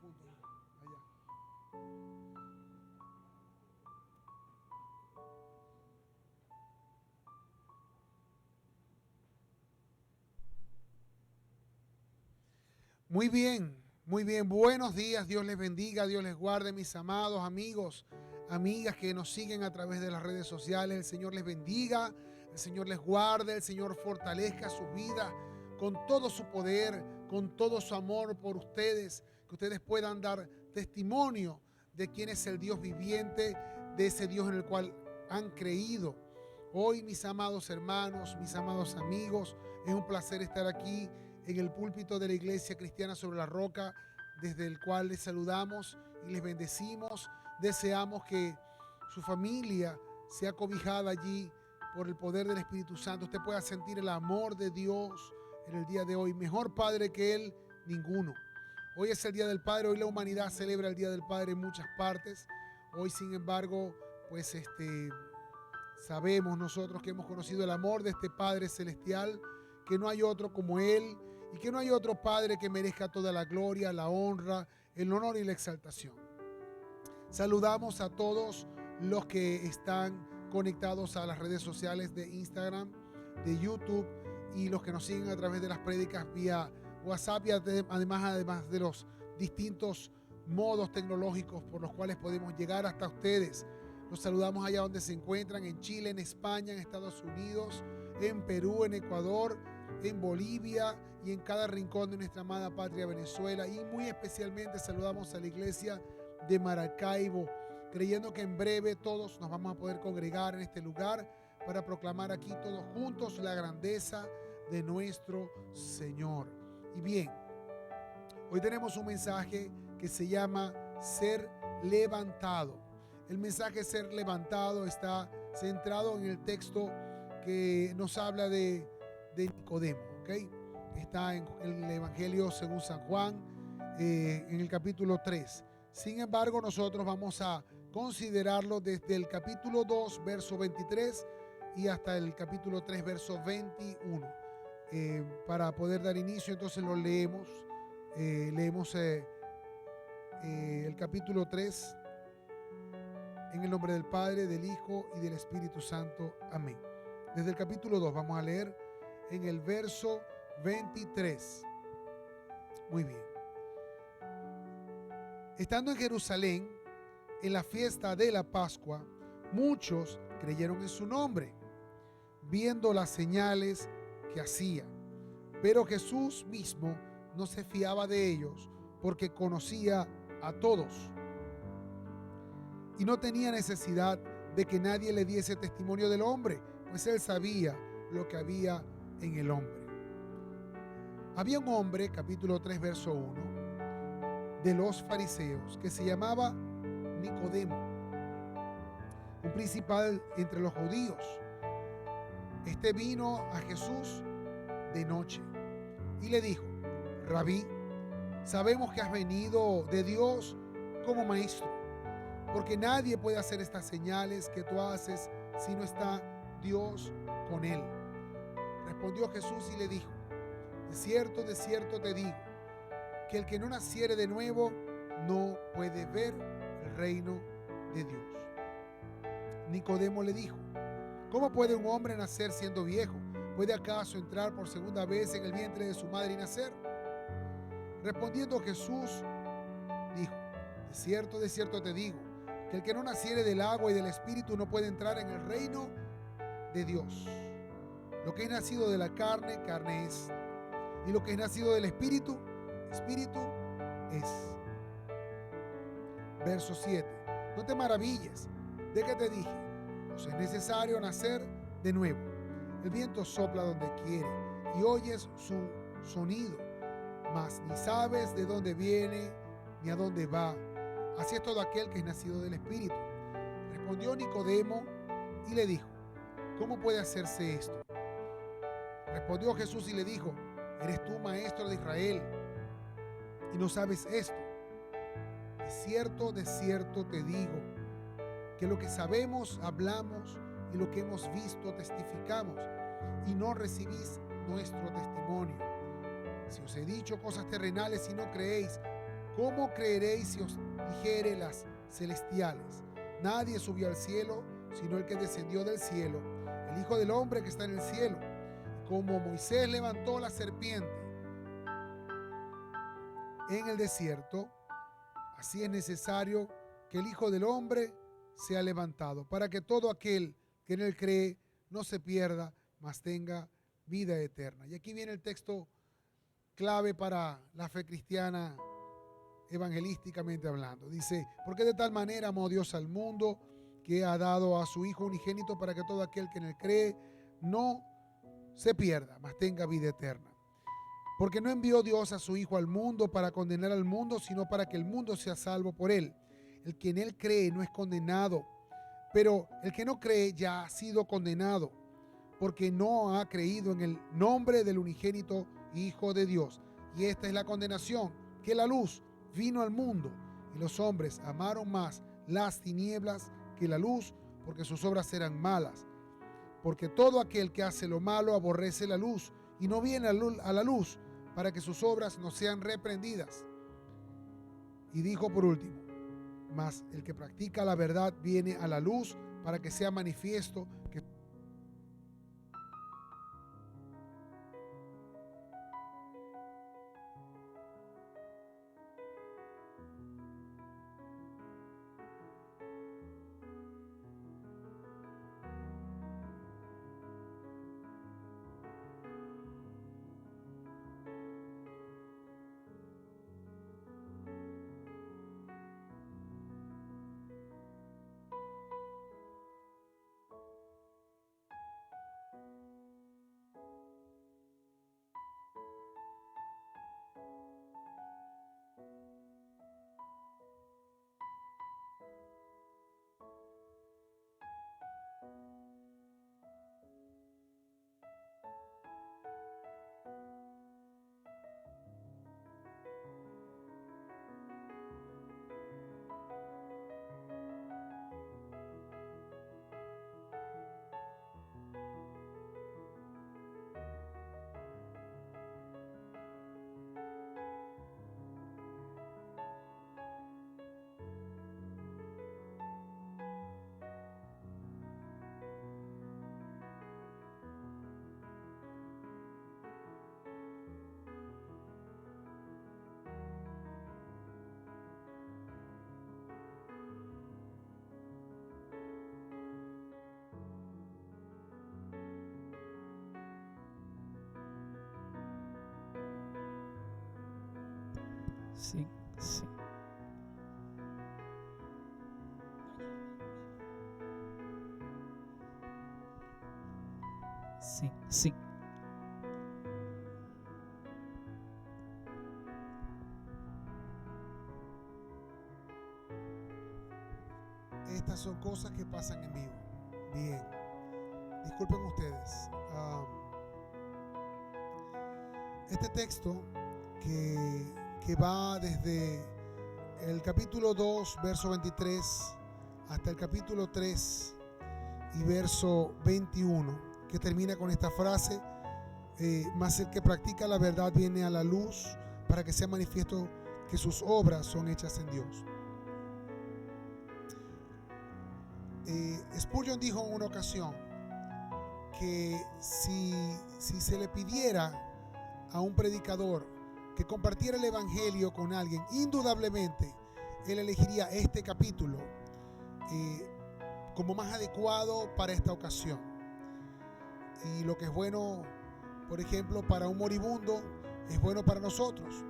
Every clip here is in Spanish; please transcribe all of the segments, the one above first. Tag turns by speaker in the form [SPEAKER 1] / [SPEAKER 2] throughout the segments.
[SPEAKER 1] punto. Allá. Muy bien, muy bien. Buenos días, Dios les bendiga, Dios les guarde, mis amados amigos, amigas que nos siguen a través de las redes sociales. El Señor les bendiga, el Señor les guarde, el Señor fortalezca sus vidas con todo su poder, con todo su amor por ustedes, que ustedes puedan dar testimonio de quién es el Dios viviente, de ese Dios en el cual han creído. Hoy, mis amados hermanos, mis amados amigos, es un placer estar aquí en el púlpito de la Iglesia Cristiana sobre la Roca, desde el cual les saludamos y les bendecimos. Deseamos que su familia sea cobijada allí por el poder del Espíritu Santo. Usted pueda sentir el amor de Dios en el día de hoy. Mejor Padre que Él, ninguno. Hoy es el Día del Padre. Hoy la humanidad celebra el Día del Padre en muchas partes. Hoy, sin embargo, pues sabemos nosotros que hemos conocido el amor de este Padre Celestial, que no hay otro como Él y que no hay otro Padre que merezca toda la gloria, la honra, el honor y la exaltación. Saludamos a todos los que están conectados a las redes sociales de Instagram, de YouTube y los que nos siguen a través de las prédicas vía WhatsApp y además de los distintos modos tecnológicos por los cuales podemos llegar hasta ustedes. Los saludamos allá donde se encuentran, en Chile, en España, en Estados Unidos, en Perú, en Ecuador, en Bolivia y en cada rincón de nuestra amada patria Venezuela. Y muy especialmente saludamos a la iglesia de Maracaibo, creyendo que en breve todos nos vamos a poder congregar en este lugar para proclamar aquí todos juntos la grandeza de nuestro Señor. Y bien, hoy tenemos un mensaje que se llama Ser Levantado. El mensaje Ser Levantado está centrado en el texto que nos habla de Nicodemo, ¿ok? Está en el Evangelio según San Juan, en el capítulo 3. Sin embargo, nosotros vamos a considerarlo desde el capítulo 2, verso 23 y hasta el capítulo 3, verso 21. Para poder dar inicio, entonces lo leemos. Leemos el capítulo 3 en el nombre del Padre, del Hijo y del Espíritu Santo. Amén. Desde el capítulo 2 vamos a leer en el verso 23. Muy bien. Estando en Jerusalén, en la fiesta de la Pascua, muchos creyeron en su nombre, viendo las señales que hacía. Pero Jesús mismo no se fiaba de ellos, porque conocía a todos y no tenía necesidad de que nadie le diese testimonio del hombre, pues él sabía lo que había en el hombre. Había un hombre, capítulo 3, verso 1, de los fariseos, que se llamaba Nicodemo, un principal entre los judíos. Este vino a Jesús de noche y le dijo: Rabí, sabemos que has venido de Dios como maestro, porque nadie puede hacer estas señales que tú haces si no está Dios con él. Respondió Jesús y le dijo: de cierto te digo, que el que no naciere de nuevo no puede ver el reino de Dios. Nicodemo le dijo: ¿cómo puede un hombre nacer siendo viejo? ¿Puede acaso entrar por segunda vez en el vientre de su madre y nacer? Respondiendo Jesús dijo: de cierto te digo, que el que no naciere del agua y del Espíritu no puede entrar en el reino de Dios. Lo que es nacido de la carne, carne es, y lo que es nacido del Espíritu, Espíritu es. Verso 7. No te maravilles de que te dije: os es necesario nacer de nuevo. El viento sopla donde quiere y oyes su sonido, mas ni sabes de dónde viene ni a dónde va. Así es todo aquel que es nacido del Espíritu. Respondió Nicodemo y le dijo: ¿cómo puede hacerse esto? Respondió Jesús y le dijo: ¿eres tú maestro de Israel y no sabes esto? De cierto te digo, que lo que sabemos hablamos y lo que hemos visto testificamos, y no recibís nuestro testimonio. Si os he dicho cosas terrenales y no creéis, ¿cómo creeréis si os dijere las celestiales? Nadie subió al cielo, sino el que descendió del cielo, el Hijo del Hombre que está en el cielo. Como Moisés levantó la serpiente en el desierto, así es necesario que el Hijo del Hombre sea levantado, para que todo aquel que en él cree no se pierda, mas tenga vida eterna. Y aquí viene el texto clave para la fe cristiana, evangelísticamente hablando. Dice: porque de tal manera amó Dios al mundo, que ha dado a su Hijo unigénito, para que todo aquel que en él cree no se pierda, mas tenga vida eterna. Porque no envió Dios a su Hijo al mundo para condenar al mundo, sino para que el mundo sea salvo por él. El que en él cree no es condenado, pero el que no cree ya ha sido condenado, porque no ha creído en el nombre del unigénito Hijo de Dios. Y esta es la condenación, que la luz vino al mundo, y los hombres amaron más las tinieblas que la luz, porque sus obras eran malas. Porque todo aquel que hace lo malo aborrece la luz, y no viene a la luz, para que sus obras no sean reprendidas. Y dijo por último: mas el que practica la verdad viene a la luz, para que sea manifiesto que
[SPEAKER 2] Sí, sí. Sí, sí.
[SPEAKER 1] estas son cosas que pasan en vivo. Bien, disculpen ustedes. Este texto que va desde el capítulo 2, verso 23, hasta el capítulo 3 y verso 21, que termina con esta frase: mas el que practica la verdad viene a la luz, para que sea manifiesto que sus obras son hechas en Dios. Spurgeon dijo en una ocasión que si se le pidiera a un predicador que compartiera el evangelio con alguien, indudablemente él elegiría este capítulo como más adecuado para esta ocasión. Y lo que es bueno, por ejemplo, para un moribundo, es bueno para nosotros.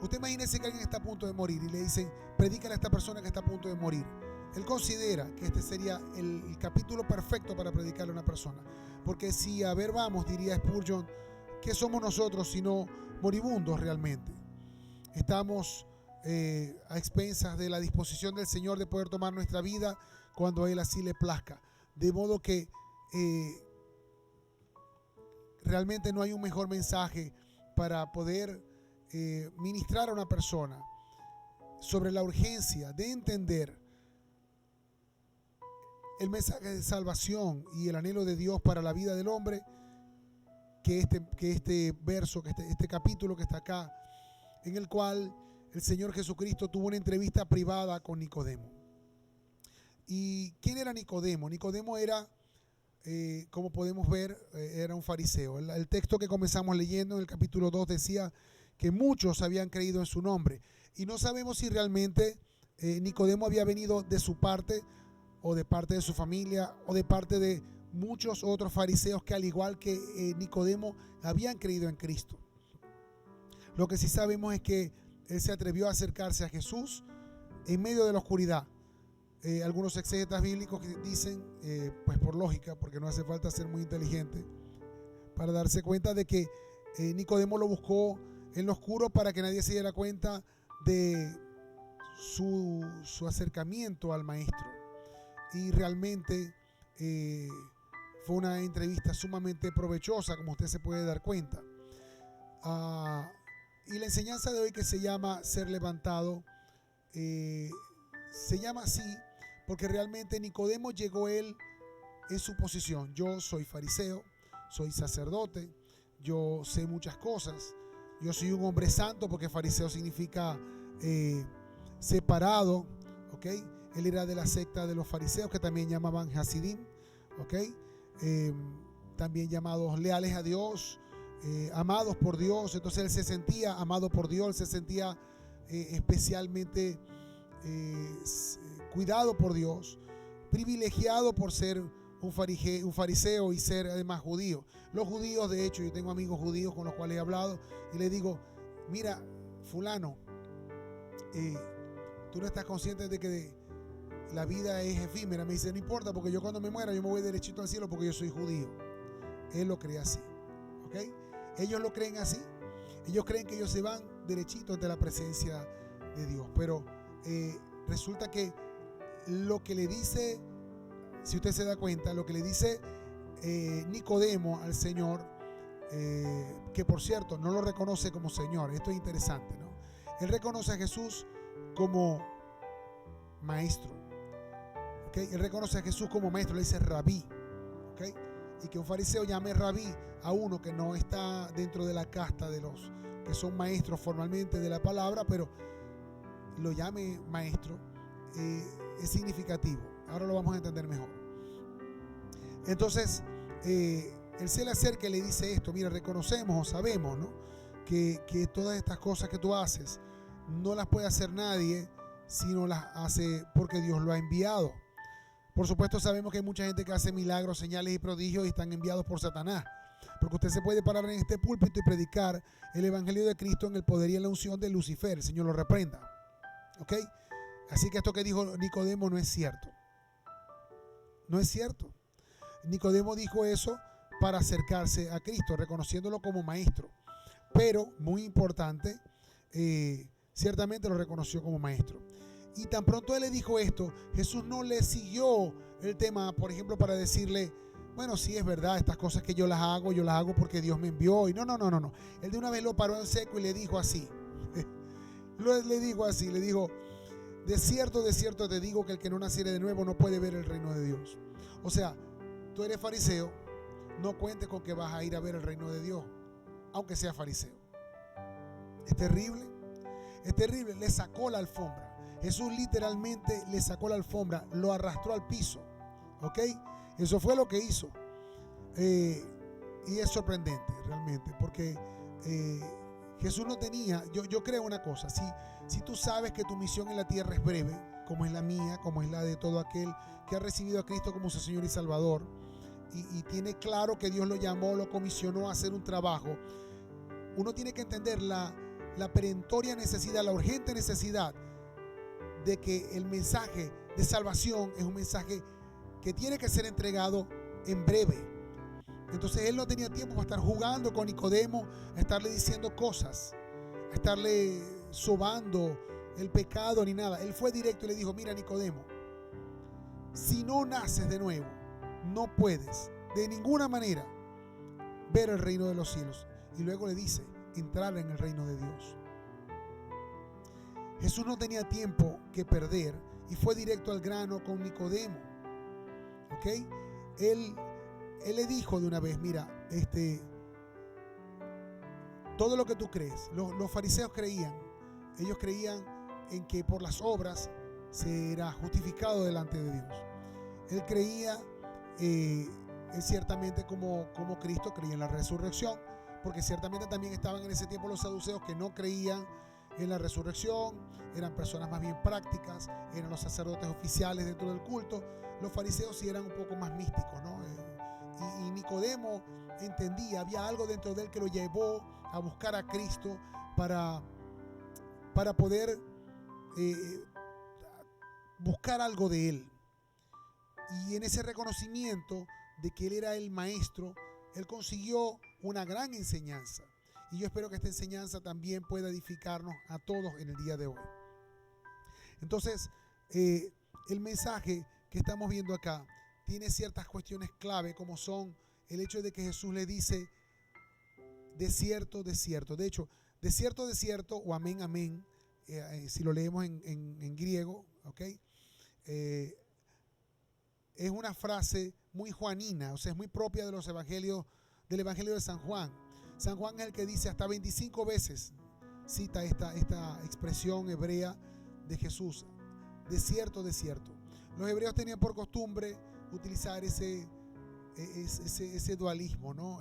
[SPEAKER 1] Usted imagínese que alguien está a punto de morir y le dicen: predícale a esta persona que está a punto de morir. Él considera que este sería el capítulo perfecto para predicarle a una persona, porque si a ver vamos, diría Spurgeon, ¿qué somos nosotros sino moribundos realmente? Estamos a expensas de la disposición del Señor de poder tomar nuestra vida cuando a Él así le plazca. De modo que realmente no hay un mejor mensaje para poder ministrar a una persona sobre la urgencia de entender el mensaje de salvación y el anhelo de Dios para la vida del hombre, que este verso, que este capítulo que está acá, en el cual el Señor Jesucristo tuvo una entrevista privada con Nicodemo. ¿Y quién era Nicodemo? Nicodemo era, como podemos ver, era un fariseo. El texto que comenzamos leyendo en el capítulo 2 decía que muchos habían creído en su nombre. Y no sabemos si realmente Nicodemo había venido de su parte, o de parte de su familia, o de parte de muchos otros fariseos que, al igual que Nicodemo, habían creído en Cristo. Lo que sí sabemos es que él se atrevió a acercarse a Jesús en medio de la oscuridad. Algunos exégetas bíblicos dicen, pues por lógica, porque no hace falta ser muy inteligente, para darse cuenta de que Nicodemo lo buscó en lo oscuro para que nadie se diera cuenta de su acercamiento al maestro. Y realmente fue una entrevista sumamente provechosa, como usted se puede dar cuenta. Y la enseñanza de hoy, que se llama Ser Levantado, se llama así porque realmente Nicodemo llegó él en su posición. Yo soy fariseo, soy sacerdote, yo sé muchas cosas, yo soy un hombre santo, porque fariseo significa separado, ¿ok? Él era de la secta de los fariseos, que también llamaban Hasidim, ¿ok? También llamados leales a Dios, amados por Dios. Entonces él se sentía amado por Dios, él se sentía especialmente cuidado por Dios, privilegiado por ser un fariseo y ser además judío. Los judíos, de hecho, yo tengo amigos judíos con los cuales he hablado y les digo, mira, fulano, tú no estás consciente de que la vida es efímera. Me dice, no importa, porque yo cuando me muera yo me voy derechito al cielo, porque yo soy judío. Él lo cree así, ¿ok? Ellos lo creen así. Ellos creen que ellos se van derechito ante la presencia de Dios. Pero resulta que lo que le dice, si usted se da cuenta, lo que le dice Nicodemo al Señor, que por cierto no lo reconoce como Señor. Esto es interesante, ¿no? Él reconoce a Jesús como maestro, ¿okay? Él reconoce a Jesús como maestro, le dice rabí, ¿okay? Y que un fariseo llame rabí a uno que no está dentro de la casta de los que son maestros formalmente de la palabra, pero lo llame maestro, es significativo. Ahora lo vamos a entender mejor. Entonces él se le acerca y le dice esto: mira, reconocemos o sabemos, ¿no?, que todas estas cosas que tú haces no las puede hacer nadie si no las hace porque Dios lo ha enviado. Por supuesto sabemos que hay mucha gente que hace milagros, señales y prodigios y están enviados por Satanás, porque usted se puede parar en este púlpito y predicar el evangelio de Cristo en el poder y en la unción de Lucifer. El Señor lo reprenda, ¿ok? Así que esto que dijo Nicodemo no es cierto. No es cierto. Nicodemo dijo eso para acercarse a Cristo, reconociéndolo como maestro. Pero, muy importante, ciertamente lo reconoció como maestro. Y tan pronto él le dijo esto, Jesús no le siguió el tema, por ejemplo, para decirle, bueno, sí es verdad, estas cosas que yo las hago porque Dios me envió. Y no. Él de una vez lo paró en seco y le dijo así. Le dijo, de cierto te digo que el que no naciere de nuevo no puede ver el reino de Dios. O sea, tú eres fariseo, no cuentes con que vas a ir a ver el reino de Dios, aunque sea fariseo. Es terrible, le sacó la alfombra. Jesús literalmente le sacó la alfombra, lo arrastró al piso, ¿ok? Eso fue lo que hizo. Y es sorprendente realmente, porque Jesús no tenía, yo creo una cosa, si tú sabes que tu misión en la tierra es breve, como es la mía, como es la de todo aquel que ha recibido a Cristo como su Señor y Salvador, y tiene claro que Dios lo llamó, lo comisionó a hacer un trabajo, uno tiene que entender la perentoria necesidad, la urgente necesidad de que el mensaje de salvación es un mensaje que tiene que ser entregado en breve. Entonces él no tenía tiempo para estar jugando con Nicodemo, a estarle diciendo cosas, a estarle sobando el pecado ni nada. Él fue directo y le dijo, mira Nicodemo, si no naces de nuevo, no puedes de ninguna manera ver el reino de los cielos. Y luego le dice, entrar en el reino de Dios. Jesús no tenía tiempo que perder y fue directo al grano con Nicodemo, ¿ok? Él le dijo de una vez, mira, todo lo que tú crees, los fariseos creían Ellos creían en que por las obras se era justificado delante de Dios. Él creía, él ciertamente como Cristo creía en la resurrección, porque ciertamente también estaban en ese tiempo los saduceos que no creían en la resurrección, eran personas más bien prácticas, eran los sacerdotes oficiales dentro del culto. Los fariseos sí eran un poco más místicos, ¿no? Y Nicodemo entendía, había algo dentro de él que lo llevó a buscar a Cristo para poder buscar algo de él. Y en ese reconocimiento de que él era el maestro, él consiguió una gran enseñanza. Y yo espero que esta enseñanza también pueda edificarnos a todos en el día de hoy. Entonces, el mensaje que estamos viendo acá tiene ciertas cuestiones clave, como son el hecho de que Jesús le dice de cierto, de cierto. De hecho, de cierto, o amén, amén, si lo leemos en griego, ¿ok? Es una frase muy juanina, o sea, es muy propia de los evangelios, del evangelio de San Juan. San Juan es el que dice hasta 25 veces, cita esta expresión hebrea de Jesús, de cierto, de cierto. Los hebreos tenían por costumbre utilizar ese dualismo, ¿no?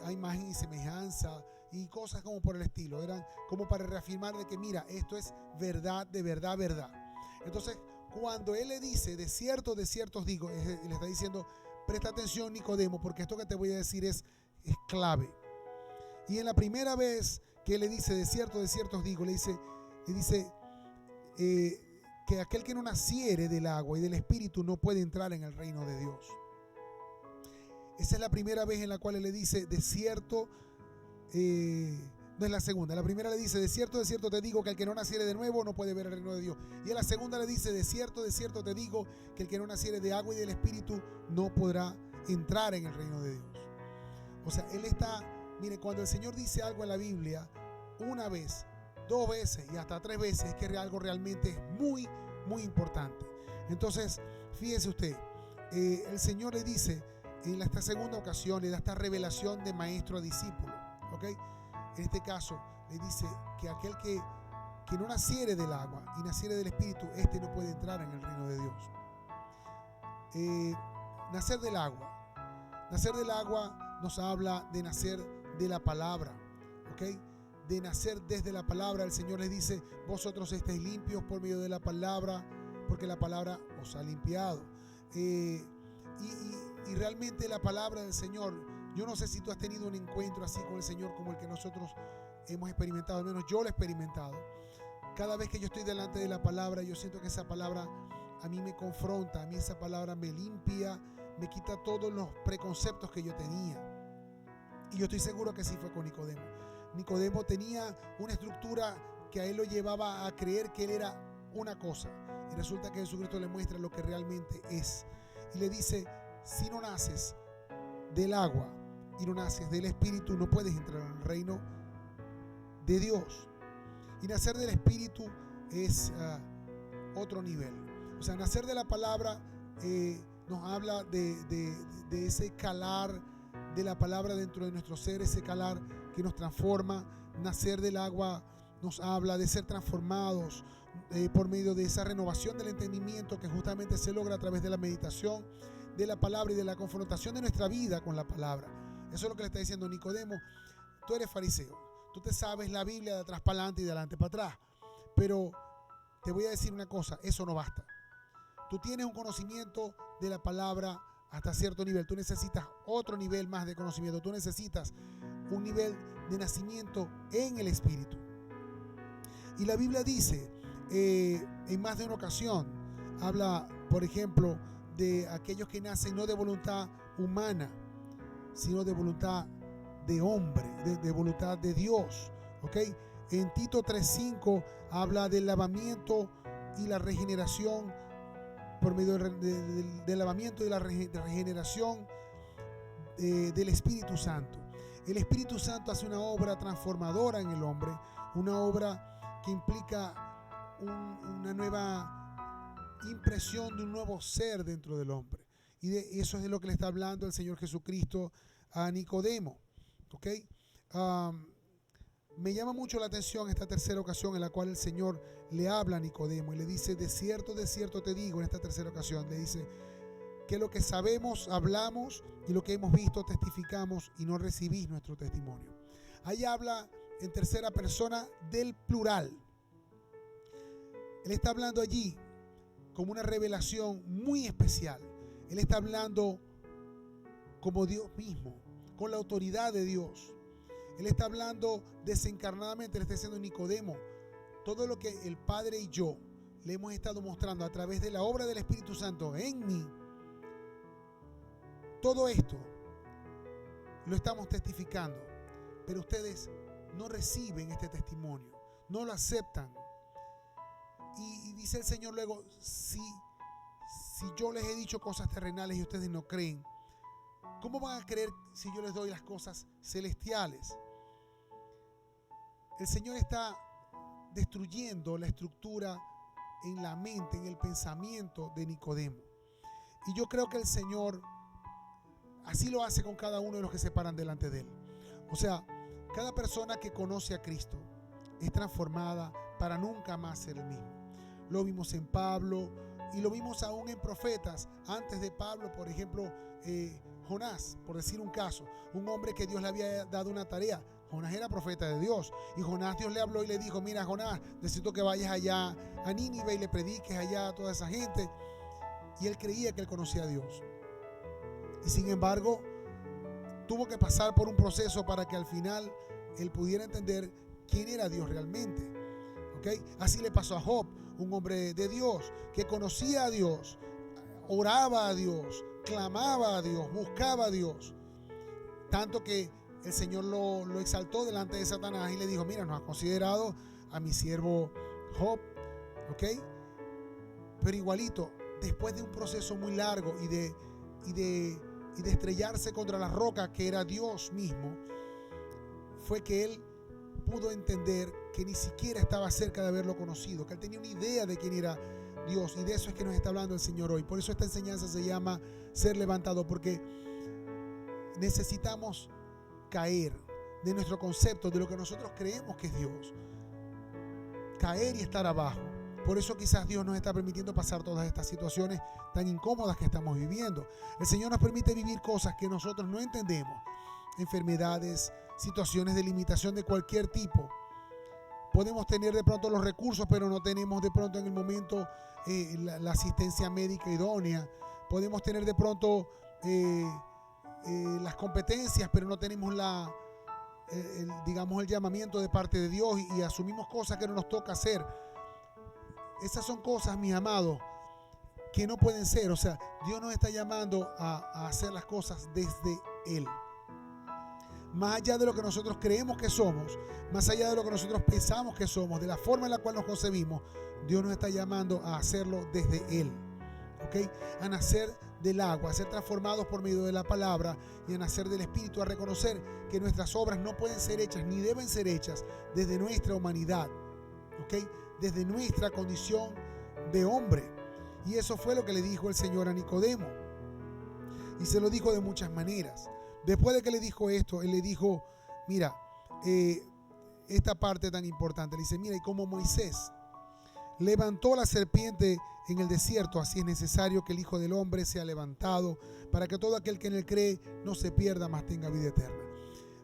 [SPEAKER 1] A imagen y semejanza y cosas como por el estilo. Eran como para reafirmar de que mira, esto es verdad, de verdad, verdad. Entonces, cuando él le dice de cierto os digo, le está diciendo, presta atención, Nicodemo, porque esto que te voy a decir es clave. Y en la primera vez que él le dice de cierto os digo, le dice que aquel que no naciere del agua y del espíritu no puede entrar en el reino de Dios. Esa es la primera vez en la cual él le dice de cierto, no es la segunda. La primera le dice de cierto te digo que el que no naciere de nuevo no puede ver el reino de Dios. Y en la segunda le dice de cierto te digo que el que no naciere de agua y del espíritu no podrá entrar en el reino de Dios. O sea, él está, mire, cuando el Señor dice algo en la Biblia, una vez, 2 veces y hasta 3 veces, es que algo realmente es muy, muy importante. Entonces, fíjese usted, el Señor le dice en esta segunda ocasión, le da esta revelación de maestro a discípulo, ¿ok? En este caso, le dice que aquel que no naciere del agua y naciere del espíritu, este no puede entrar en el reino de Dios. Nacer del agua. Nacer del agua nos habla de nacer de la palabra, ¿ok? De nacer desde la palabra. El Señor les dice, vosotros estáis limpios por medio de la palabra, porque la palabra os ha limpiado. Y realmente la palabra del Señor, yo no sé si tú has tenido un encuentro así con el Señor como el que nosotros hemos experimentado, al menos yo lo he experimentado. Cada vez que yo estoy delante de la palabra, yo siento que esa palabra a mí me confronta, a mí esa palabra me limpia, me quita todos los preconceptos que yo tenía. Y yo estoy seguro que así fue con Nicodemo. Nicodemo tenía una estructura que a él lo llevaba a creer que él era una cosa. Y resulta que Jesucristo le muestra lo que realmente es. Y le dice, si no naces del agua y no naces del espíritu, no puedes entrar en el reino de Dios. Y nacer del espíritu es otro nivel. O sea, nacer de la palabra nos habla de ese calar de la palabra dentro de nuestro ser, ese calar que nos transforma. Nacer del agua nos habla de ser transformados por medio de esa renovación del entendimiento que justamente se logra a través de la meditación de la palabra y de la confrontación de nuestra vida con la palabra. Eso es lo que le está diciendo Nicodemo. Tú eres fariseo, tú te sabes la Biblia de atrás para adelante y de adelante para atrás, pero te voy a decir una cosa, eso no basta. Tú tienes un conocimiento de la palabra hasta cierto nivel, tú necesitas otro nivel más de conocimiento, tú necesitas un nivel de nacimiento en el Espíritu. Y la Biblia dice en más de una ocasión, habla por ejemplo de aquellos que nacen no de voluntad humana, sino de voluntad de hombre, de voluntad de Dios, ¿ok? En Tito 3:5 habla del lavamiento y la regeneración por medio del lavamiento y la regeneración del Espíritu Santo. El Espíritu Santo hace una obra transformadora en el hombre, una obra que implica una nueva impresión de un nuevo ser dentro del hombre. Y de eso es de lo que le está hablando el Señor Jesucristo a Nicodemo, ¿ok? Me llama mucho la atención esta tercera ocasión en la cual el Señor le habla a Nicodemo y le dice, de cierto te digo, en esta tercera ocasión, le dice que lo que sabemos hablamos y lo que hemos visto testificamos y no recibís nuestro testimonio. Ahí habla en tercera persona del plural. Él está hablando allí como una revelación muy especial. Él está hablando como Dios mismo, con la autoridad de Dios. Él está hablando desencarnadamente, le está diciendo a Nicodemo, todo lo que el Padre y yo le hemos estado mostrando a través de la obra del Espíritu Santo en mí, todo esto lo estamos testificando, pero ustedes no reciben este testimonio, no lo aceptan. Y dice el Señor luego, si yo les he dicho cosas terrenales y ustedes no creen, ¿cómo van a creer si yo les doy las cosas celestiales? El Señor está destruyendo la estructura en la mente, en el pensamiento de Nicodemo. Y yo creo que el Señor así lo hace con cada uno de los que se paran delante de Él. O sea, cada persona que conoce a Cristo es transformada para nunca más ser el mismo. Lo vimos en Pablo y lo vimos aún en profetas. Antes de Pablo, por ejemplo, Jonás, por decir un caso, un hombre que Dios le había dado una tarea. Jonás era profeta de Dios y Jonás, Dios le habló y le dijo, mira Jonás, necesito que vayas allá a Nínive y le prediques allá a toda esa gente. Y él creía que él conocía a Dios. Y sin embargo, tuvo que pasar por un proceso para que al final él pudiera entender quién era Dios realmente. ¿Okay? Así le pasó a Job, un hombre de Dios que conocía a Dios, oraba a Dios, clamaba a Dios, buscaba a Dios. Tanto que el Señor lo exaltó delante de Satanás y le dijo, mira, nos has considerado a mi siervo Job. ¿Ok? Pero igualito, después de un proceso muy largo y de estrellarse contra la roca que era Dios mismo, fue que él pudo entender que ni siquiera estaba cerca de haberlo conocido, que él tenía una idea de quién era Dios, y de eso es que nos está hablando el Señor hoy. Por eso esta enseñanza se llama ser levantado, porque necesitamos caer de nuestro concepto, de lo que nosotros creemos que es Dios, caer y estar abajo. Por eso quizás Dios nos está permitiendo pasar todas estas situaciones tan incómodas que estamos viviendo. El Señor nos permite vivir cosas que nosotros no entendemos, enfermedades, situaciones de limitación de cualquier tipo. Podemos tener de pronto los recursos, pero no tenemos de pronto en el momento la asistencia médica idónea. Podemos tener de pronto las competencias, pero no tenemos digamos el llamamiento de parte de Dios y asumimos cosas que no nos toca hacer. Esas son cosas, mis amados, que no pueden ser. O sea, Dios nos está llamando a hacer las cosas desde Él. Más allá de lo que nosotros creemos que somos, más allá de lo que nosotros pensamos que somos, de la forma en la cual nos concebimos, Dios nos está llamando a hacerlo desde Él. ¿Okay? A nacer del agua, a ser transformados por medio de la palabra y a nacer del Espíritu, a reconocer que nuestras obras no pueden ser hechas ni deben ser hechas desde nuestra humanidad, ¿okay? Desde nuestra condición de hombre. Y eso fue lo que le dijo el Señor a Nicodemo, y se lo dijo de muchas maneras. Después de que le dijo esto, él le dijo, mira, esta parte tan importante, le dice, mira, y como Moisés levantó la serpiente en el desierto, así es necesario que el Hijo del Hombre sea levantado, para que todo aquel que en él cree no se pierda, mas tenga vida eterna.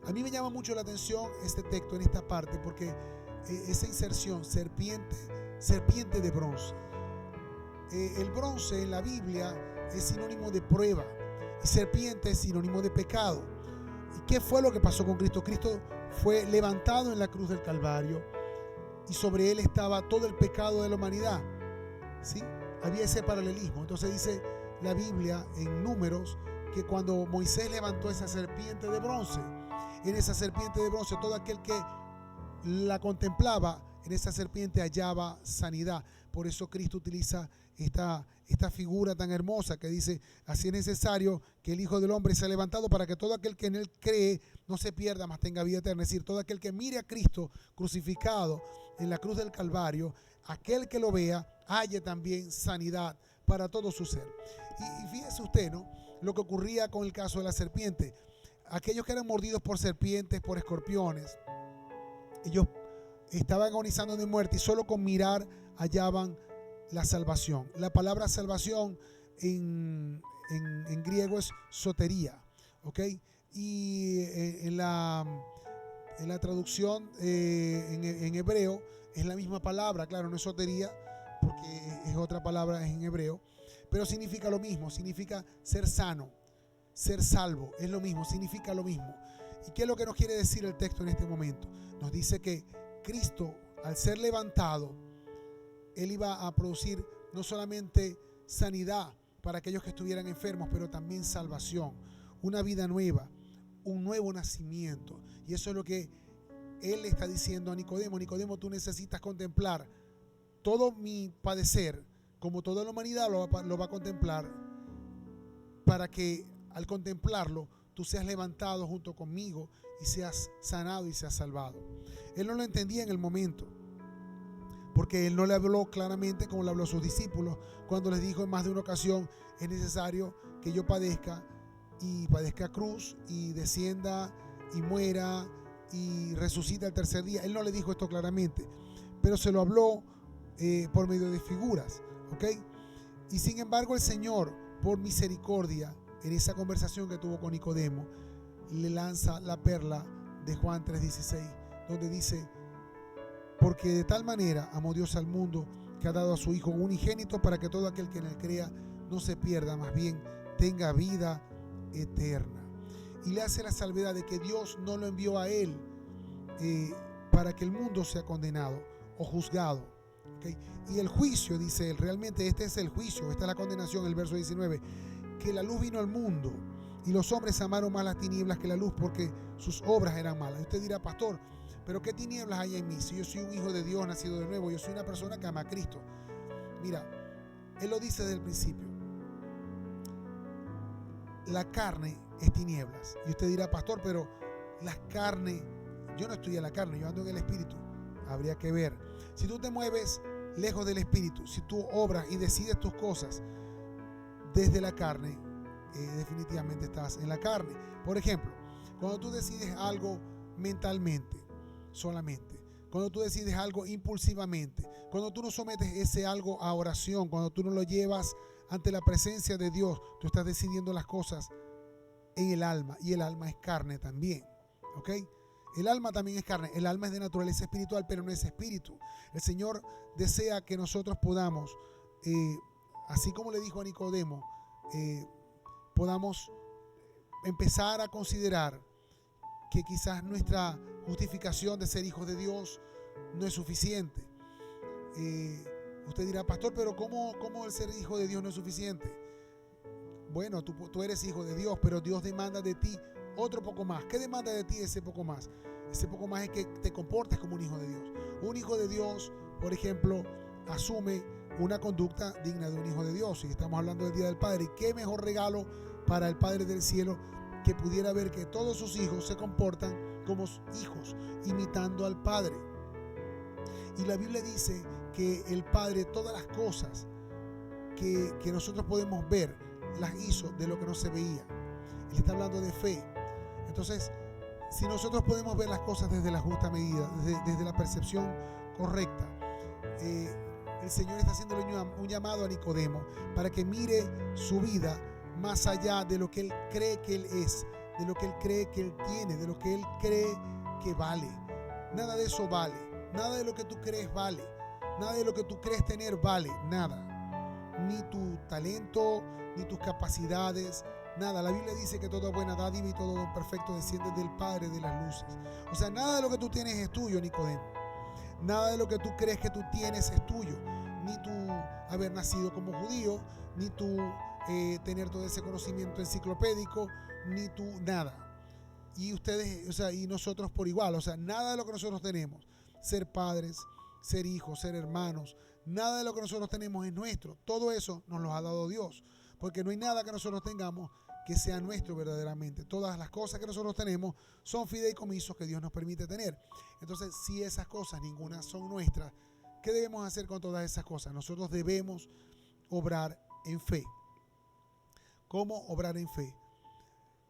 [SPEAKER 1] A mí me llama mucho la atención este texto en esta parte, porque esa inserción, serpiente de bronce. El bronce en la Biblia es sinónimo de prueba, y serpiente es sinónimo de pecado. ¿Y qué fue lo que pasó con Cristo? Cristo fue levantado en la cruz del Calvario, y sobre él estaba todo el pecado de la humanidad. ¿Sí? Había ese paralelismo. Entonces dice la Biblia en Números que cuando Moisés levantó esa serpiente de bronce, en esa serpiente de bronce todo aquel que la contemplaba, en esa serpiente hallaba sanidad. Por eso Cristo utiliza esta figura tan hermosa que dice, así es necesario que el Hijo del Hombre sea levantado para que todo aquel que en él cree no se pierda, mas tenga vida eterna. Es decir, todo aquel que mire a Cristo crucificado en la cruz del Calvario, aquel que lo vea halle también sanidad para todo su ser. Y fíjese usted, ¿no?, lo que ocurría con el caso de la serpiente. Aquellos que eran mordidos por serpientes, por escorpiones, Ellos estaban agonizando de muerte y solo con mirar hallaban la salvación. La palabra salvación en griego es sotería, ¿ok? Y en la traducción en hebreo es la misma palabra, claro, no es sotería porque es otra palabra en hebreo, pero significa lo mismo, significa ser sano, ser salvo, es lo mismo, significa lo mismo. ¿Y qué es lo que nos quiere decir el texto en este momento? Nos dice que Cristo, al ser levantado, Él iba a producir no solamente sanidad para aquellos que estuvieran enfermos, pero también salvación, una vida nueva, un nuevo nacimiento. Y eso es lo que Él le está diciendo a Nicodemo. Nicodemo, tú necesitas contemplar todo mi padecer, como toda la humanidad lo va a contemplar, para que al contemplarlo tú seas levantado junto conmigo y seas sanado y seas salvado. Él no lo entendía en el momento, porque Él no le habló claramente como le habló a sus discípulos cuando les dijo en más de una ocasión: es necesario que yo padezca y padezca cruz y descienda y muera y resucita el tercer día. Él no le dijo esto claramente, pero se lo habló por medio de figuras, ¿ok? Y sin embargo el Señor, por misericordia, en esa conversación que tuvo con Nicodemo, le lanza la perla de Juan 3:16, donde dice: porque de tal manera amó Dios al mundo, que ha dado a su Hijo unigénito, para que todo aquel que en él crea no se pierda, más bien tenga vida eterna. Y le hace la salvedad de que Dios no lo envió a él para que el mundo sea condenado o juzgado, ¿okay? Y el juicio, dice él, realmente este es el juicio, esta es la condenación, el verso 19, que la luz vino al mundo y los hombres amaron más las tinieblas que la luz, porque sus obras eran malas. Y usted dirá: pastor, pero ¿qué tinieblas hay en mí? Si yo soy un hijo de Dios, nacido de nuevo, yo soy una persona que ama a Cristo. Mira, Él lo dice desde el principio: la carne es tinieblas. Y usted dirá: pastor, pero la carne, yo no estoy en la carne, yo ando en el Espíritu. Habría que ver. Si tú te mueves lejos del Espíritu, si tú obras y decides tus cosas desde la carne, definitivamente estás en la carne. Por ejemplo, cuando tú decides algo mentalmente solamente, cuando tú decides algo impulsivamente, cuando tú no sometes ese algo a oración, cuando tú no lo llevas ante la presencia de Dios, tú estás decidiendo las cosas en el alma, y el alma es carne también, ¿ok? El alma también es carne, el alma es de naturaleza espiritual, pero no es espíritu. El Señor desea que nosotros podamos, así como le dijo a Nicodemo, podamos empezar a considerar que quizás nuestra justificación de ser hijos de Dios no es suficiente. Usted dirá: pastor, pero ¿cómo el ser hijo de Dios no es suficiente? Bueno, tú eres hijo de Dios, pero Dios demanda de ti otro poco más. ¿Qué demanda de ti ese poco más? Ese poco más es que te comportes como un hijo de Dios. Un hijo de Dios, por ejemplo, asume una conducta digna de un hijo de Dios. Y estamos hablando del Día del Padre. ¿Y qué mejor regalo para el Padre del cielo que pudiera ver que todos sus hijos se comportan como hijos, imitando al Padre? Y la Biblia dice que el Padre, todas las cosas que nosotros podemos ver, las hizo de lo que no se veía. Él está hablando de fe. Entonces, si nosotros podemos ver las cosas desde la justa medida, desde la percepción correcta, el Señor está haciendo un llamado a Nicodemo para que mire su vida más allá de lo que él cree que él es, de lo que él cree que él tiene, de lo que él cree que vale. Nada de eso vale. Nada de lo que tú crees vale. Nada de lo que tú crees tener vale. Nada. Ni tu talento, ni tus capacidades, nada. La Biblia dice que toda buena dádiva y todo don perfecto desciende del Padre de las luces. O sea, nada de lo que tú tienes es tuyo, Nicodemo. Nada de lo que tú crees que tú tienes es tuyo. Ni tu haber nacido como judío, ni tu tener todo ese conocimiento enciclopédico, ni tu nada. Y ustedes, o sea, y nosotros por igual. O sea, nada de lo que nosotros tenemos, ser padres, ser hijos, ser hermanos, nada de lo que nosotros tenemos es nuestro. Todo eso nos lo ha dado Dios, porque no hay nada que nosotros tengamos que sea nuestro verdaderamente. Todas las cosas que nosotros tenemos son fideicomisos que Dios nos permite tener. Entonces, si esas cosas ninguna son nuestras, ¿qué debemos hacer con todas esas cosas? Nosotros debemos obrar en fe. ¿Cómo obrar en fe?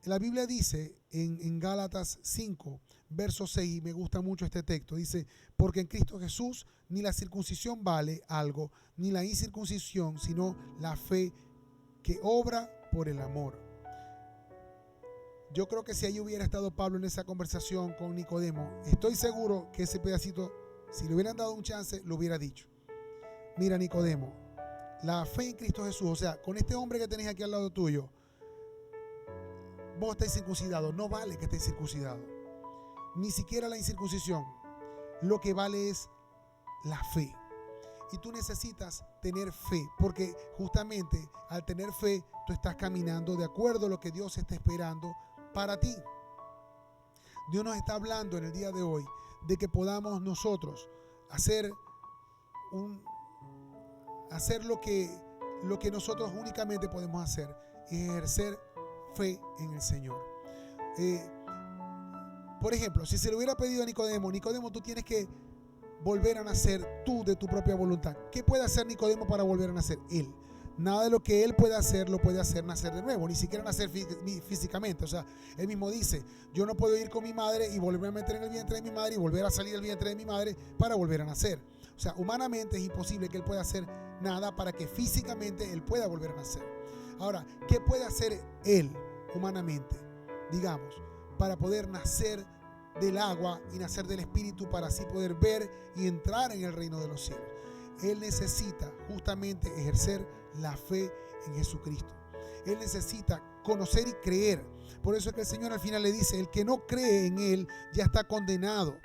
[SPEAKER 1] La Biblia dice en Gálatas 5, verso 6, y me gusta mucho este texto, dice, porque en Cristo Jesús ni la circuncisión vale algo, ni la incircuncisión, sino la fe que obra por el amor. Yo creo que si ahí hubiera estado Pablo en esa conversación con Nicodemo, estoy seguro que ese pedacito, si le hubieran dado un chance, lo hubiera dicho. Mira, Nicodemo, la fe en Cristo Jesús, o sea, con este hombre que tenés aquí al lado tuyo, vos estáis circuncidado, no vale que estéis circuncidado, ni siquiera la incircuncisión, lo que vale es la fe. Y tú necesitas tener fe, porque justamente al tener fe, tú estás caminando de acuerdo a lo que Dios está esperando para ti. Dios nos está hablando en el día de hoy de que podamos nosotros hacer lo que nosotros únicamente podemos hacer, es ejercer fe en el Señor. Por ejemplo, si se le hubiera pedido a Nicodemo, Nicodemo, tú tienes que volver a nacer tú de tu propia voluntad. ¿Qué puede hacer Nicodemo para volver a nacer? Él. Nada de lo que él puede hacer lo puede hacer nacer de nuevo, ni siquiera nacer físicamente. O sea, él mismo dice, yo no puedo ir con mi madre y volverme a meter en el vientre de mi madre y volver a salir del vientre de mi madre para volver a nacer. O sea, humanamente es imposible que él pueda hacer nada para que físicamente él pueda volver a nacer. Ahora, ¿qué puede hacer él humanamente, digamos, para poder nacer del agua y nacer del Espíritu, para así poder ver y entrar en el reino de los cielos? Él necesita justamente ejercer la fe en Jesucristo. Él necesita conocer y creer. Por eso es que el Señor al final le dice, el que no cree en Él ya está condenado.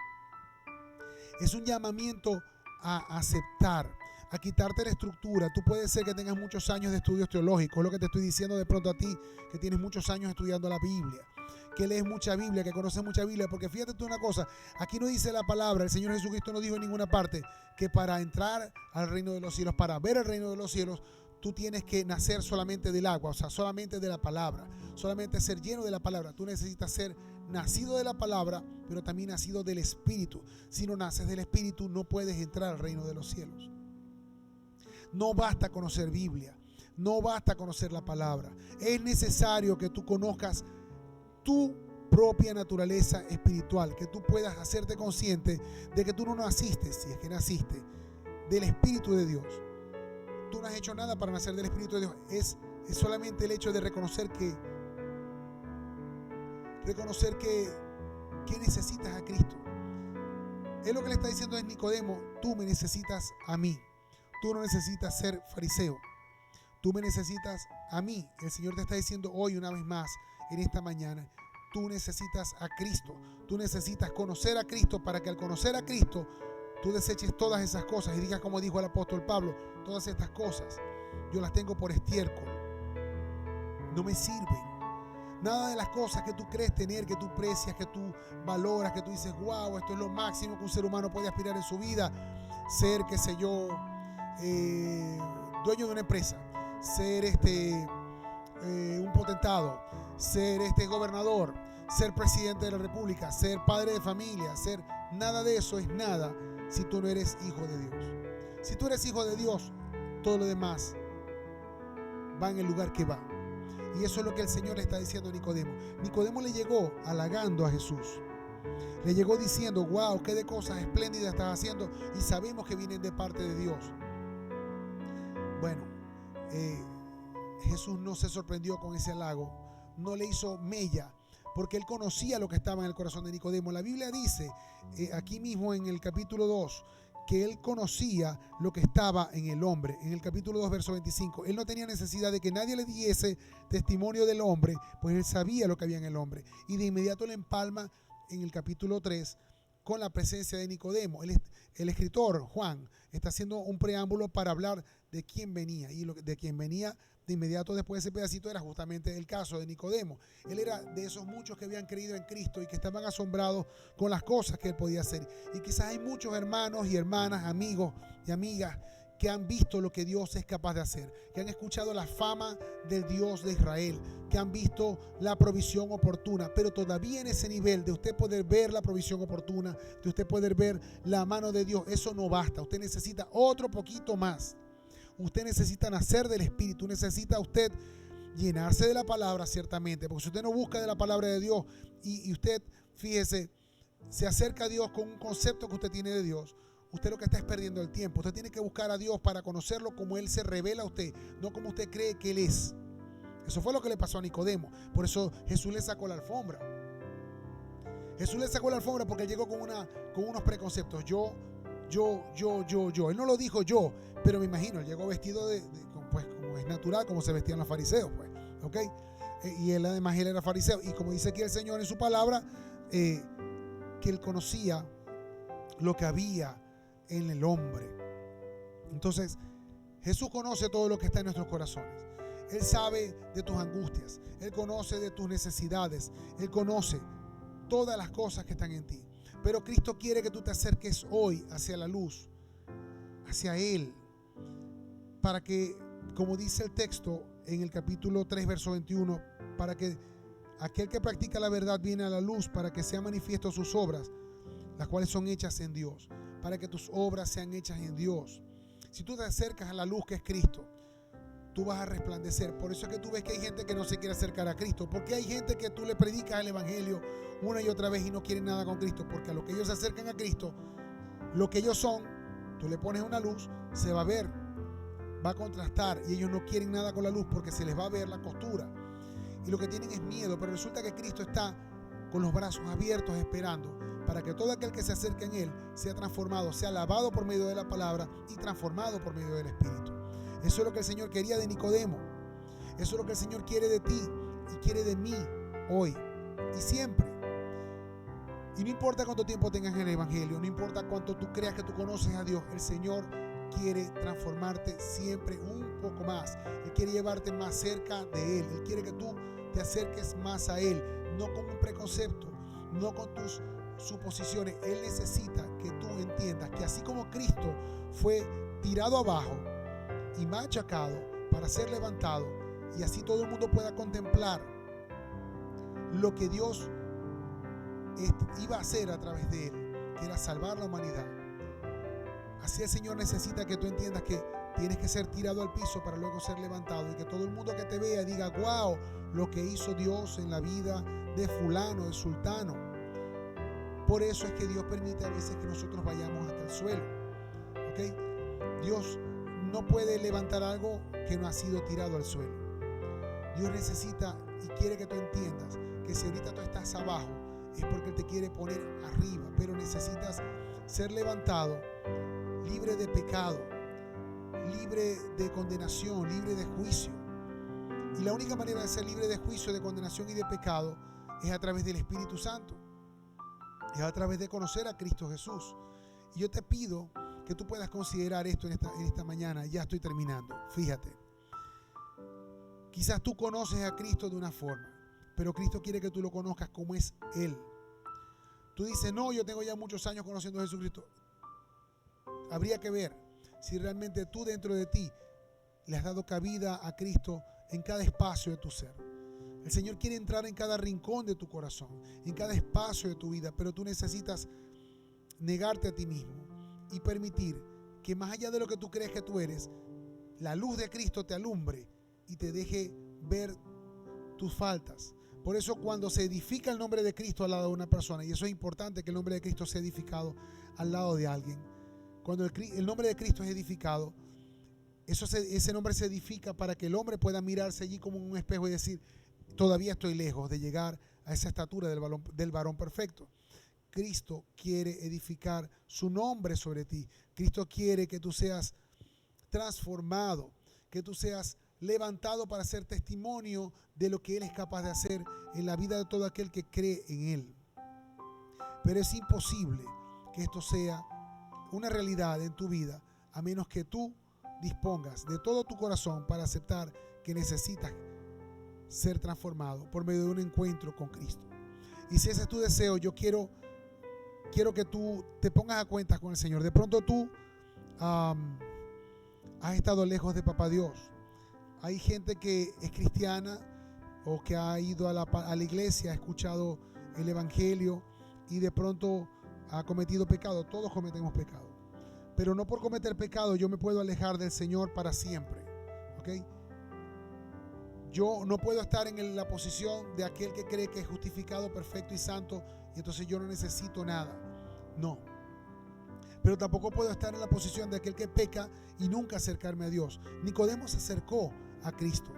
[SPEAKER 1] Es un llamamiento a aceptar, a quitarte la estructura. Tú puedes ser que tengas muchos años de estudios teológicos, es lo que te estoy diciendo de pronto a ti, que tienes muchos años estudiando la Biblia, que lees mucha Biblia, que conoces mucha Biblia, porque fíjate tú una cosa, aquí no dice la palabra, el Señor Jesucristo no dijo en ninguna parte que para entrar al reino de los cielos, para ver el reino de los cielos, tú tienes que nacer solamente del agua, o sea, solamente de la palabra, solamente ser lleno de la palabra. Tú necesitas ser nacido de la palabra, pero también nacido del Espíritu. Si no naces del Espíritu, no puedes entrar al reino de los cielos. No basta conocer Biblia, no basta conocer la palabra. Es necesario que tú conozcas tu propia naturaleza espiritual, que tú puedas hacerte consciente de que tú no naciste, si es que naciste, del Espíritu de Dios. Tú no has hecho nada para nacer del Espíritu de Dios. Es solamente el hecho de reconocer que necesitas a Cristo. Es lo que le está diciendo a Nicodemo, tú me necesitas a mí. Tú no necesitas ser fariseo. Tú me necesitas a mí. El Señor te está diciendo hoy una vez más, en esta mañana, tú necesitas a Cristo. Tú necesitas conocer a Cristo para que al conocer a Cristo tú deseches todas esas cosas y digas como dijo el apóstol Pablo, todas estas cosas yo las tengo por estiércol, no me sirven. Nada de las cosas que tú crees tener, que tú precias, que tú valoras, que tú dices, wow, esto es lo máximo que un ser humano puede aspirar en su vida, ser, qué sé yo, dueño de una empresa, ser un potentado, ser gobernador, ser presidente de la república, ser padre de familia, ser, nada de eso es nada si tú no eres hijo de Dios. Si tú eres hijo de Dios, todo lo demás va en el lugar que va. Y eso es lo que el Señor le está diciendo a Nicodemo. Nicodemo le llegó halagando a Jesús. Le llegó diciendo, wow, qué de cosas espléndidas estás haciendo y sabemos que vienen de parte de Dios. Bueno, Jesús no se sorprendió con ese halago, no le hizo mella, porque él conocía lo que estaba en el corazón de Nicodemo. La Biblia dice aquí mismo en el capítulo 2 que él conocía lo que estaba en el hombre. En el capítulo 2, verso 25, él no tenía necesidad de que nadie le diese testimonio del hombre, pues él sabía lo que había en el hombre. Y de inmediato le empalma en el capítulo 3 con la presencia de Nicodemo. El escritor Juan está haciendo un preámbulo para hablar de quién venía, y de quién venía de inmediato después de ese pedacito era justamente el caso de Nicodemo. Él era de esos muchos que habían creído en Cristo y que estaban asombrados con las cosas que él podía hacer. Y quizás hay muchos hermanos y hermanas, amigos y amigas que han visto lo que Dios es capaz de hacer, que han escuchado la fama del Dios de Israel, que han visto la provisión oportuna, pero todavía en ese nivel de usted poder ver la provisión oportuna, de usted poder ver la mano de Dios, eso no basta. Usted necesita otro poquito más. Usted necesita nacer del Espíritu, necesita usted llenarse de la palabra ciertamente, porque si usted no busca de la palabra de Dios y usted, fíjese, se acerca a Dios con un concepto que usted tiene de Dios, usted lo que está es perdiendo el tiempo. Usted tiene que buscar a Dios para conocerlo como Él se revela a usted, no como usted cree que Él es. Eso fue lo que le pasó a Nicodemo. Por eso Jesús le sacó la alfombra. Jesús le sacó la alfombra porque Él llegó con unos preconceptos. Yo. Él no lo dijo yo, pero me imagino, Él llegó vestido pues como es natural, como se vestían los fariseos, pues, ¿ok? Y él además él era fariseo. Y como dice aquí el Señor en su palabra, que Él conocía lo que había en el hombre. Entonces, Jesús conoce todo lo que está en nuestros corazones. Él sabe de tus angustias. Él conoce de tus necesidades. Él conoce todas las cosas que están en ti. Pero Cristo quiere que tú te acerques hoy hacia la luz, hacia Él, para que, como dice el texto en el capítulo 3, verso 21, para que aquel que practica la verdad viene a la luz, para que sean manifiestas sus obras, las cuales son hechas en Dios, para que tus obras sean hechas en Dios. Si tú te acercas a la luz que es Cristo, tú vas a resplandecer. Por eso es que tú ves que hay gente que no se quiere acercar a Cristo, porque hay gente que tú le predicas el evangelio una y otra vez y no quieren nada con Cristo, porque a lo que ellos se acercan a Cristo, lo que ellos son, tú le pones una luz, se va a ver, va a contrastar, y ellos no quieren nada con la luz porque se les va a ver la costura, y lo que tienen es miedo. Pero resulta que Cristo está con los brazos abiertos esperando para que todo aquel que se acerque en Él sea transformado, sea lavado por medio de la palabra y transformado por medio del Espíritu. Eso es lo que el Señor quería de Nicodemo. Eso es lo que el Señor quiere de ti y quiere de mí hoy y siempre. Y no importa cuánto tiempo tengas en el evangelio, no importa cuánto tú creas que tú conoces a Dios, el Señor quiere transformarte siempre un poco más. Él quiere llevarte más cerca de Él. Él quiere que tú te acerques más a Él, no con un preconcepto, no con tus suposiciones. Él necesita que tú entiendas que así como Cristo fue tirado abajo y machacado para ser levantado, y así todo el mundo pueda contemplar lo que Dios iba a hacer a través de Él, que era salvar la humanidad. Así el Señor necesita que tú entiendas que tienes que ser tirado al piso para luego ser levantado, y que todo el mundo que te vea diga: wow, lo que hizo Dios en la vida de fulano, de sultano. Por eso es que Dios permite a veces que nosotros vayamos hasta el suelo, ¿ok? Dios no puede levantar algo que no ha sido tirado al suelo. Dios necesita y quiere que tú entiendas que si ahorita tú estás abajo es porque Él te quiere poner arriba, pero necesitas ser levantado, libre de pecado, libre de condenación, libre de juicio. Y la única manera de ser libre de juicio, de condenación y de pecado es a través del Espíritu Santo, es a través de conocer a Cristo Jesús. Y yo te pido que tú puedas considerar esto en esta mañana. Ya estoy terminando. Fíjate, quizás tú conoces a Cristo de una forma, pero Cristo quiere que tú lo conozcas como es Él. Tú dices: no, yo tengo ya muchos años conociendo a Jesucristo. Habría que ver si realmente tú dentro de ti le has dado cabida a Cristo en cada espacio de tu ser. El Señor quiere entrar en cada rincón de tu corazón, en cada espacio de tu vida, pero tú necesitas negarte a ti mismo y permitir que, más allá de lo que tú crees que tú eres, la luz de Cristo te alumbre y te deje ver tus faltas. Por eso, cuando se edifica el nombre de Cristo al lado de una persona, y eso es importante, que el nombre de Cristo sea edificado al lado de alguien, cuando el nombre de Cristo es edificado, ese nombre se edifica para que el hombre pueda mirarse allí como en un espejo y decir: todavía estoy lejos de llegar a esa estatura del varón perfecto. Cristo quiere edificar su nombre sobre ti. Cristo quiere que tú seas transformado, que tú seas levantado para ser testimonio de lo que Él es capaz de hacer en la vida de todo aquel que cree en Él. Pero es imposible que esto sea una realidad en tu vida a menos que tú dispongas de todo tu corazón para aceptar que necesitas ser transformado por medio de un encuentro con Cristo. Y si ese es tu deseo, yo quiero que tú te pongas a cuentas con el Señor. De pronto tú has estado lejos de Papá Dios. Hay gente que es cristiana o que ha ido a la iglesia, ha escuchado el evangelio y de pronto ha cometido pecado. Todos cometemos pecado, pero no por cometer pecado yo me puedo alejar del Señor para siempre, ¿ok? Yo no puedo estar en la posición de aquel que cree que es justificado, perfecto y santo, y entonces yo no necesito nada. No. Pero tampoco puedo estar en la posición de aquel que peca y nunca acercarme a Dios. Nicodemo se acercó a Cristo.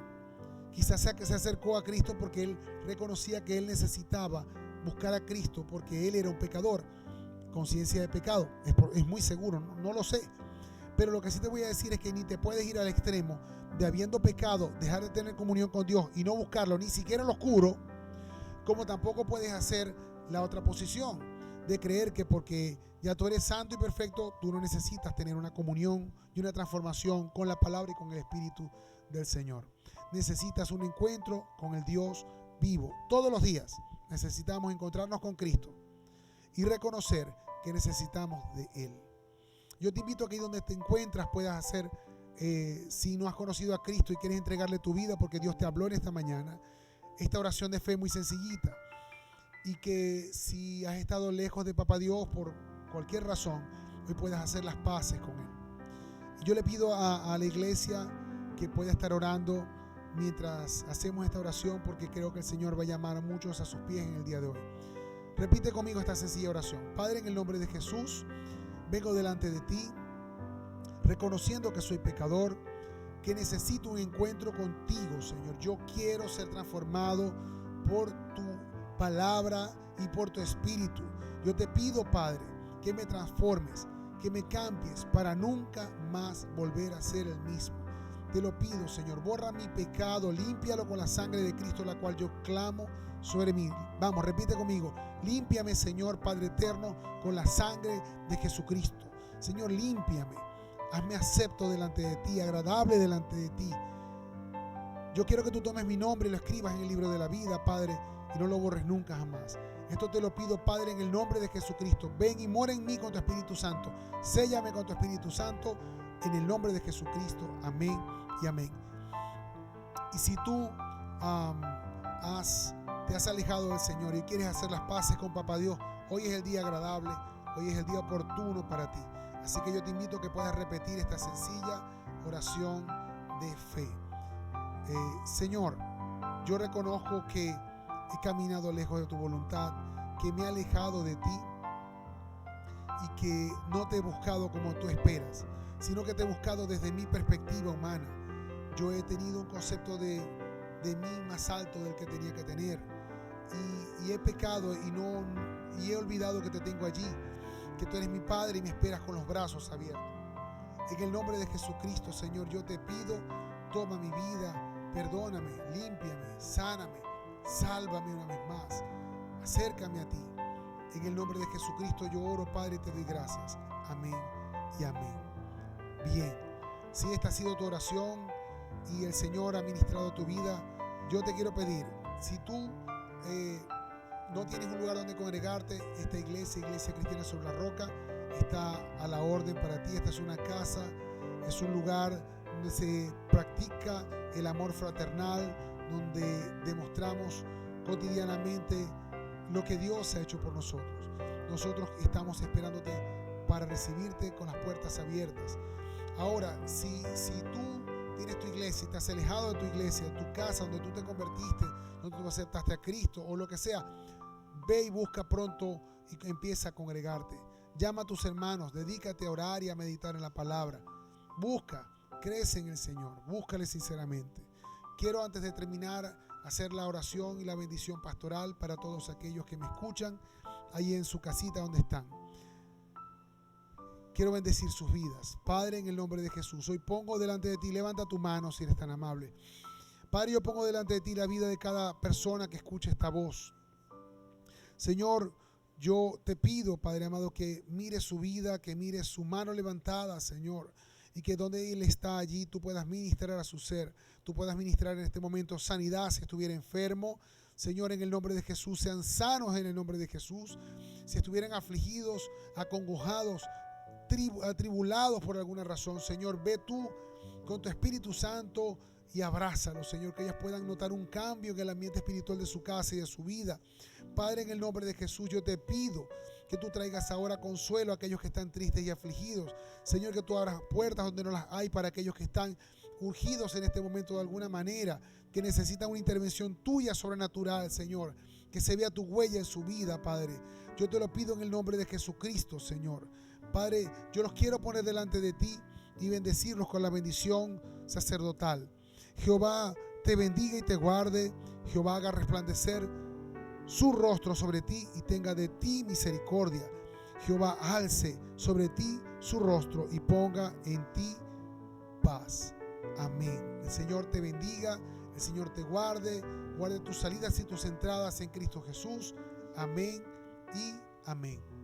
[SPEAKER 1] Quizás sea que se acercó a Cristo porque él reconocía que él necesitaba buscar a Cristo porque él era un pecador. Conciencia de pecado. Es muy seguro, no lo sé. Pero lo que sí te voy a decir es que ni te puedes ir al extremo de, habiendo pecado, dejar de tener comunión con Dios y no buscarlo, ni siquiera en lo oscuro, como tampoco puedes hacer la otra posición de creer que porque ya tú eres santo y perfecto, tú no necesitas tener una comunión y una transformación con la palabra y con el Espíritu del Señor. Necesitas un encuentro con el Dios vivo. Todos los días necesitamos encontrarnos con Cristo y reconocer que necesitamos de Él. Yo te invito a que ahí donde te encuentras puedas hacer, si no has conocido a Cristo y quieres entregarle tu vida porque Dios te habló en esta mañana, esta oración de fe muy sencillita. Y que si has estado lejos de Papá Dios por cualquier razón, hoy puedas hacer las paces con Él. Yo le pido a la iglesia que pueda estar orando mientras hacemos esta oración, porque creo que el Señor va a llamar a muchos a sus pies en el día de hoy. Repite conmigo esta sencilla oración. Padre, en el nombre de Jesús, vengo delante de ti, reconociendo que soy pecador, que necesito un encuentro contigo, Señor. Yo quiero ser transformado por tu palabra y por tu espíritu. Yo te pido, Padre, que me transformes, que me cambies para nunca más volver a ser el mismo. Te lo pido, Señor. Borra mi pecado, límpialo con la sangre de Cristo, la cual yo clamo sobre mí. Vamos, repite conmigo. Límpiame, Señor, Padre eterno, con la sangre de Jesucristo. Señor, límpiame. Hazme acepto delante de ti, agradable delante de ti. Yo quiero que tú tomes mi nombre y lo escribas en el libro de la vida, Padre, y no lo borres nunca jamás. Esto te lo pido, Padre, en el nombre de Jesucristo. Ven y mora en mí con tu Espíritu Santo. Séllame con tu Espíritu Santo en el nombre de Jesucristo. Amén y amén. Y si tú te has alejado del Señor y quieres hacer las paces con Papá Dios, hoy es el día agradable, hoy es el día oportuno para ti. Así que yo te invito a que puedas repetir esta sencilla oración de fe. Señor, yo reconozco que he caminado lejos de tu voluntad, que me he alejado de ti y que no te he buscado como tú esperas, sino que te he buscado desde mi perspectiva humana. Yo he tenido un concepto de mí más alto del que tenía que tener y he pecado y he olvidado que te tengo allí, que tú eres mi Padre y me esperas con los brazos abiertos. En el nombre de Jesucristo, Señor, yo te pido, toma mi vida, perdóname, límpiame, sáname, sálvame una vez más, acércame a ti. En el nombre de Jesucristo yo oro, Padre, y te doy gracias. Amén y amén. Bien, si esta ha sido tu oración y el Señor ha ministrado tu vida, yo te quiero pedir, si tú no tienes un lugar donde congregarte, esta iglesia Cristiana sobre la Roca, está a la orden para ti. Esta es una casa, es un lugar donde se practica el amor fraternal, donde demostramos cotidianamente lo que Dios ha hecho por nosotros. Nosotros estamos esperándote para recibirte con las puertas abiertas. Ahora, si tú tienes tu iglesia y te has alejado de tu iglesia, tu casa donde tú te convertiste, donde tú aceptaste a Cristo o lo que sea, ve y busca pronto y empieza a congregarte. Llama a tus hermanos, dedícate a orar y a meditar en la palabra. Busca, crece en el Señor, búscale sinceramente. Quiero, antes de terminar, hacer la oración y la bendición pastoral para todos aquellos que me escuchan ahí en su casita donde están. Quiero bendecir sus vidas. Padre, en el nombre de Jesús, hoy pongo delante de ti, levanta tu mano si eres tan amable. Padre, yo pongo delante de ti la vida de cada persona que escuche esta voz. Señor, yo te pido, Padre amado, que mires su vida, que mires su mano levantada, Señor, y que donde Él está allí, tú puedas ministrar a su ser, tú puedas ministrar en este momento sanidad si estuviera enfermo. Señor, en el nombre de Jesús, sean sanos en el nombre de Jesús. Si estuvieran afligidos, acongojados, atribulados por alguna razón, Señor, ve tú con tu Espíritu Santo y abrázalos, Señor, que ellas puedan notar un cambio en el ambiente espiritual de su casa y de su vida. Padre, en el nombre de Jesús, yo te pido que tú traigas ahora consuelo a aquellos que están tristes y afligidos. Señor, que tú abras puertas donde no las hay para aquellos que están urgidos en este momento de alguna manera, que necesitan una intervención tuya sobrenatural, Señor, que se vea tu huella en su vida, Padre. Yo te lo pido en el nombre de Jesucristo, Señor. Padre, yo los quiero poner delante de ti y bendecirlos con la bendición sacerdotal. Jehová te bendiga y te guarde. Jehová haga resplandecer su rostro sobre ti y tenga de ti misericordia. Jehová alce sobre ti su rostro y ponga en ti paz. Amén. El Señor te bendiga, el Señor te guarde, guarde tus salidas y tus entradas en Cristo Jesús. Amén y amén.